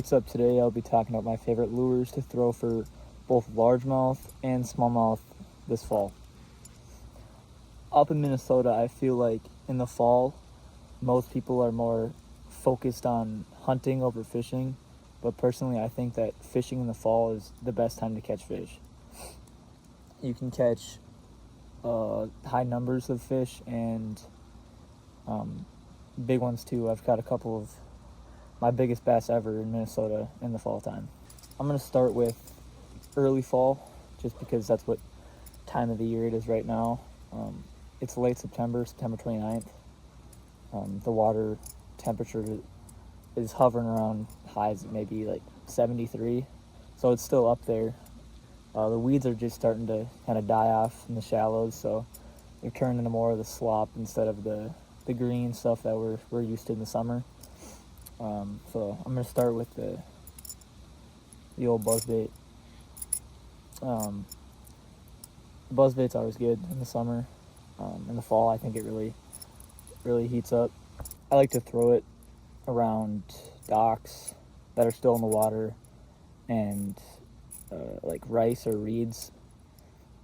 What's up? Today I'll be talking about my favorite lures to throw for both largemouth and smallmouth this fall. Up in Minnesota, I feel like in the fall, most people are more focused on hunting over fishing, but personally I think that fishing in the fall is the best time to catch fish. You can catch high numbers of fish and big ones too. I've caught a couple of my biggest bass ever in Minnesota in the fall time. I'm going to start with early fall just because that's what time of the year it is right now. It's late September 29th. The water temperature is hovering around highs at maybe like 73, so it's still up there. The weeds are just starting to kind of die off in the shallows, so they're turning into more of the slop instead of the green stuff that we're used to in the summer. So I'm going to start with the old buzzbait. Buzzbait's always good in the summer. In the fall, I think it really heats up. I like to throw it around docks that are still in the water and like rice or reeds.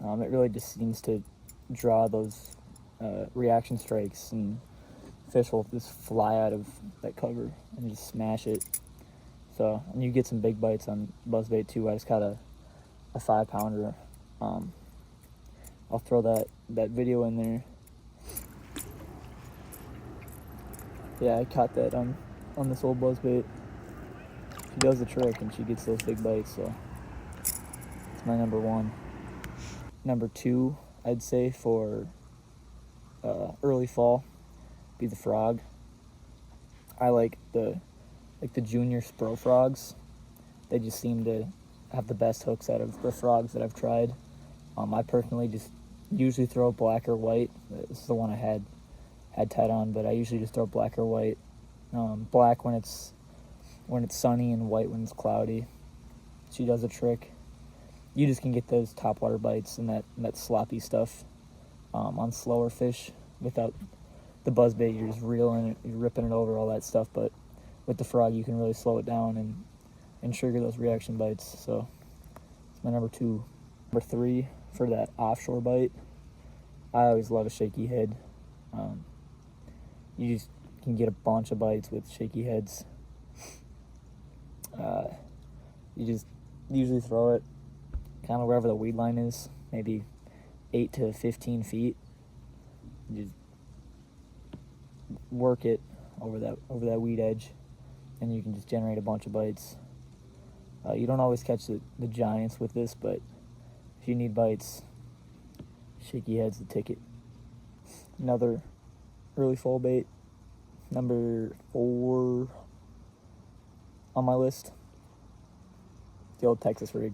It really just seems to draw those reaction strikes, and fish will just fly out of that cover and just smash it. So, and you get some big bites on buzzbait too. I just caught a 5-pounder. I'll throw that video in there. Yeah, I caught that on this old buzzbait. She does the trick and she gets those big bites, so it's my number one. Number two, I'd say for early fall, be the frog. I like the junior spro frogs. They just seem to have the best hooks out of the frogs that I've tried. I personally just usually throw black or white. This is the one I had tied on, but I usually just throw black or white. Black when it's sunny and white when it's cloudy. She does a trick. You just can get those topwater bites and that sloppy stuff on slower fish without the buzzbait. You're just reeling it, you're ripping it over, all that stuff. But with the frog, you can really slow it down and trigger those reaction bites. So it's my number two. Number three, for that offshore bite, I always love a shaky head. You just can get a bunch of bites with shaky heads. You just usually throw it kind of wherever the weed line is, maybe 8 to 15 feet. You just work it over that weed edge, and you can just generate a bunch of bites. You don't always catch the giants with this, but if you need bites, shaky head's the ticket. Another early fall bait, number 4 on my list, the old Texas rig.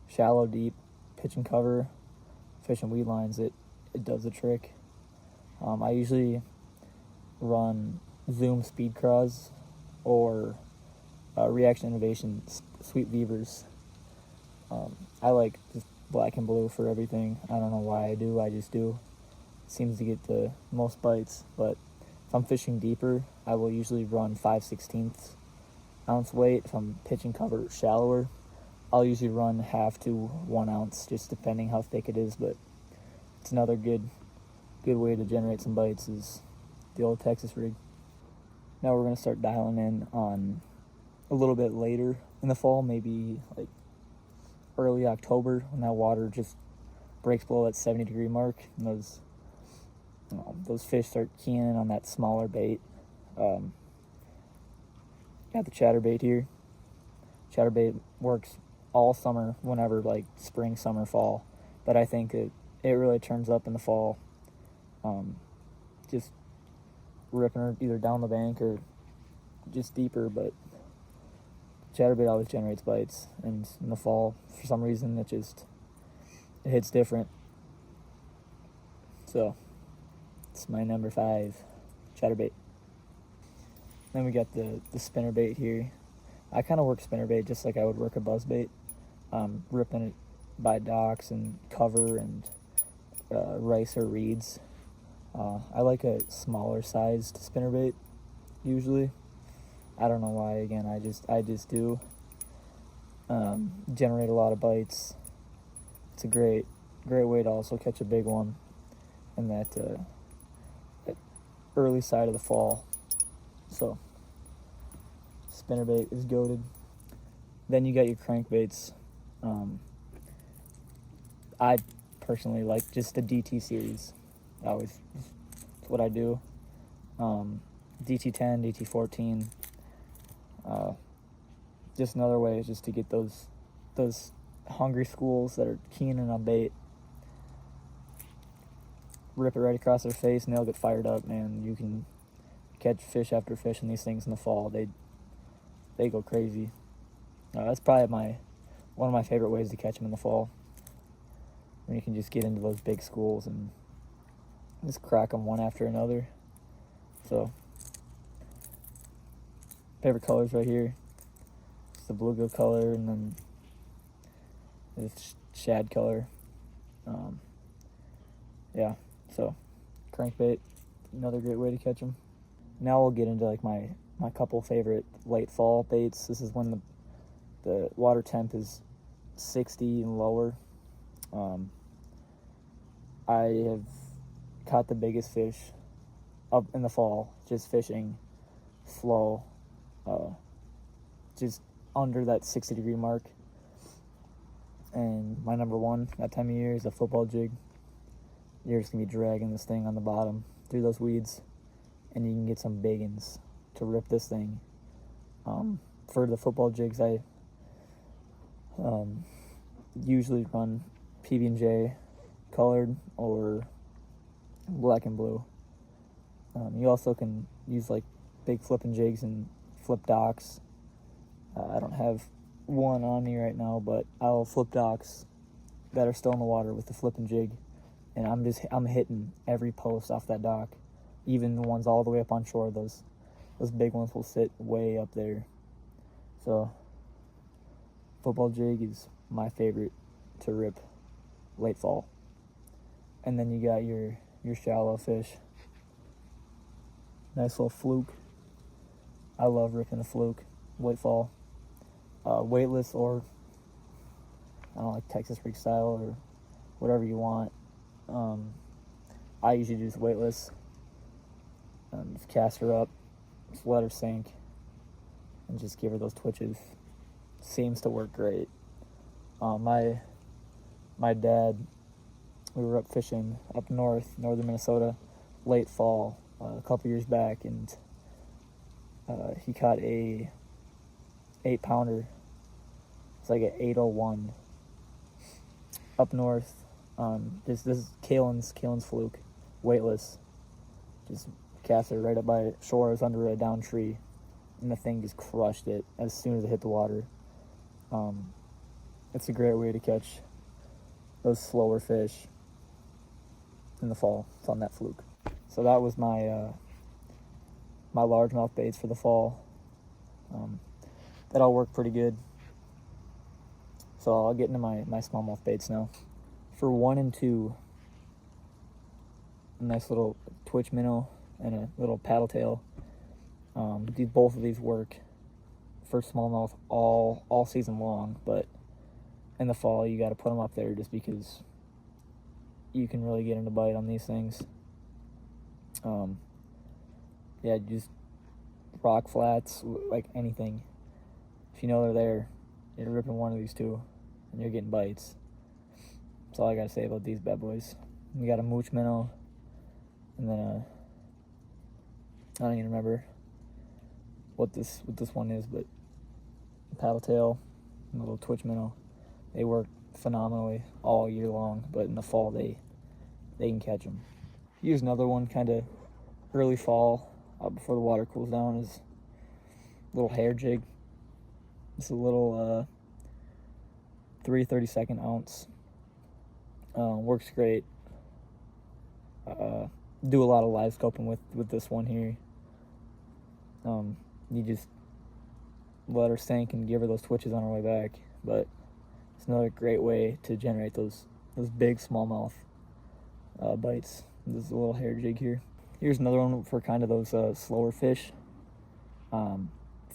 Shallow, deep, pitch and cover, fishing weed lines, it does the trick. I usually run Zoom Speed Craws or Reaction Innovation Sweet Beavers. I like just black and blue for everything. I don't know why I do, I just do. It seems to get the most bites, but if I'm fishing deeper, I will usually run 5/16 ounce weight. If I'm pitch and cover shallower, I'll usually run 1/2 to 1 ounce, just depending how thick it is. But it's another good way to generate some bites is the old Texas rig. Now we're gonna start dialing in on a little bit later in the fall, maybe like early October, when that water just breaks below that 70-degree mark, and those fish start keying in on that smaller bait. Got the chatterbait here. Chatterbait works all summer, whenever, like spring, summer, fall, but I think it really turns up in the fall. Just ripping her either down the bank or just deeper, but chatterbait always generates bites, and in the fall, for some reason, it hits different. So it's my number 5, chatterbait. Then we got the spinnerbait here. I kind of work spinnerbait just like I would work a buzzbait, ripping it by docks and cover and rice or reeds. I like a smaller sized spinnerbait usually. I don't know why. Again, I just do. Generate a lot of bites. It's a great way to also catch a big one in that early side of the fall. So spinnerbait is goated. Then you got your crankbaits. I personally like just the DT series. It's what I do. DT10, DT14. Just another way is just to get those hungry schools that are keen on a bait. Rip it right across their face and they'll get fired up, man. You can catch fish after fish in these things in the fall. They go crazy. That's probably one of my favorite ways to catch them in the fall. When you can just get into those big schools and just crack them one after another. So, favorite colors right here. It's the bluegill color and then this shad color. Yeah, so crankbait, another great way to catch them. Now we'll get into like my couple favorite late fall baits. This is when the water temp is 60 and lower. I have caught the biggest fish up in the fall, just fishing slow, just under that 60-degree mark. And my number one that time of year is a football jig. You're just going to be dragging this thing on the bottom through those weeds, and you can get some big uns to rip this thing. For the football jigs, I usually run PB&J colored or black and blue. You also can use like big flipping jigs and flip docks. I don't have one on me right now, but I'll flip docks that are still in the water with the flipping jig, and I'm hitting every post off that dock, even the ones all the way up on shore. Those big ones will sit way up there. So football jig is my favorite to rip late fall. And then you got your shallow fish. Nice little fluke. I love ripping a fluke late fall. Weightless or I don't know, like Texas rig style or whatever you want. I usually use weightless. Just cast her up, just let her sink, and just give her those twitches. Seems to work great. My dad, we were up fishing up northern Minnesota, late fall, a couple years back, and he caught a 8-pounder. It's like an 801 up north. This is Kalen's fluke, weightless. Just cast it right up by shore. It was under a down tree, and the thing just crushed it as soon as it hit the water. It's a great way to catch those slower fish in the fall. It's on that fluke. So that was my my largemouth baits for the fall. That all worked pretty good. So I'll get into my smallmouth baits now. For 1 and 2, a nice little twitch minnow and a little paddle tail. Both of these work for smallmouth all season long, but in the fall you got to put them up there just because you can really get into bite on these things. Yeah, just rock flats, like anything. If you know they're there, you're ripping one of these two, and you're getting bites. That's all I gotta say about these bad boys. We got a mooch minnow, and then I don't even remember what this one is, but paddle tail and a little twitch minnow. They work phenomenally all year long, but in the fall they can catch them. Here's another one, kind of early fall, before the water cools down, is a little hair jig. It's a little 3/32 ounce. Works great. Do a lot of live scoping with this one here. You just let her sink and give her those twitches on her way back. But it's another great way to generate those big smallmouth bites. This is a little hair jig here. Here's another one for kind of those slower fish.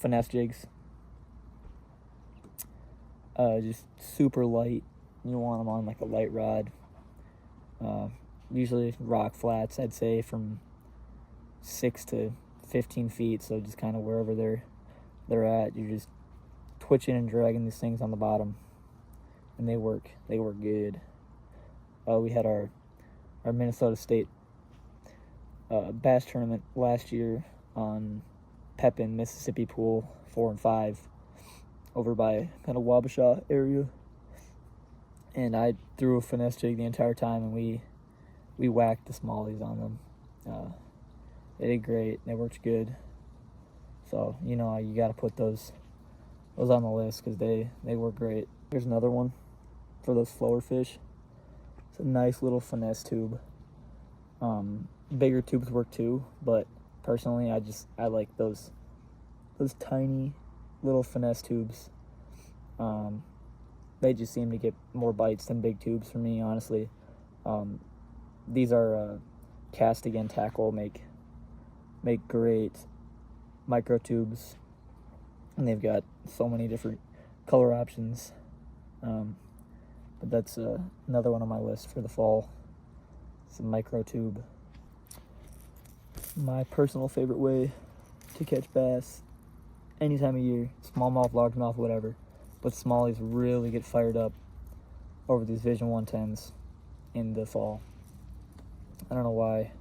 finesse jigs. Just super light. You want them on like a light rod. Usually rock flats, I'd say from 6 to 15 feet. So just kind of wherever they're at, you're just twitching and dragging these things on the bottom, and they work good. We had our Minnesota State bass tournament last year on Pepin, Mississippi Pool 4 and 5 over by kind of Wabasha area, and I threw a finesse jig the entire time, and we whacked the smallies on them. They did great. They worked good. So you got to put those on the list because they work great. Here's another one for those flower fish. It's a nice little finesse tube. Bigger tubes work too, but personally I like those tiny little finesse tubes. They just seem to get more bites than big tubes for me, honestly. These are cast again tackle, make great micro tubes, and they've got so many different color options. But that's another one on my list for the fall. It's a micro tube. My personal favorite way to catch bass any time of year, smallmouth, largemouth, whatever, but smallies really get fired up over these Vision 110s in the fall. I don't know why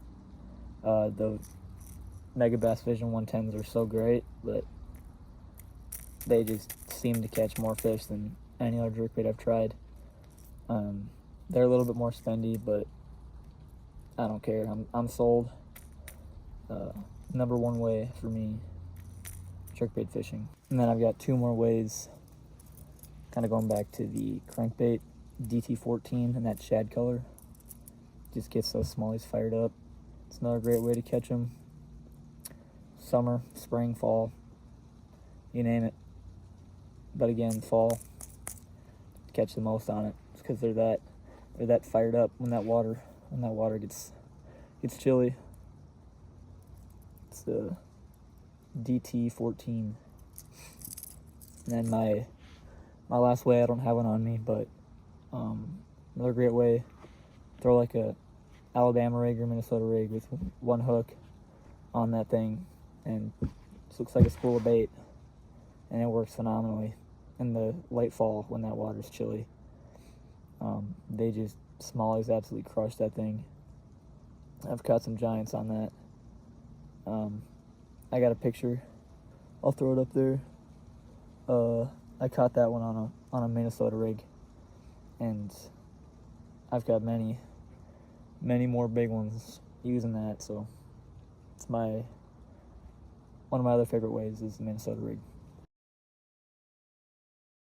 the Mega Bass Vision 110s are so great, but they just seem to catch more fish than any other jerkbait I've tried. They're a little bit more spendy, but I don't care. I'm sold. Number one way for me, jerkbait fishing. And then I've got two more ways, kind of going back to the crankbait, DT14 and that shad color. Just gets those smallies fired up. It's another great way to catch them. Summer, spring, fall, you name it. But again, fall, catch the most on it because they're that fired up when that water gets chilly. It's the DT14. And then my last way, I don't have one on me, but another great way, throw like a Alabama rig or Minnesota rig with one hook on that thing, and it looks like a spool of bait, and it works phenomenally in the late fall when that water's chilly. Smallies absolutely crush that thing. I've caught some giants on that. I got a picture. I'll throw it up there. I caught that one on a Minnesota rig, and I've got many more big ones using that. So it's one of my other favorite ways is the Minnesota rig.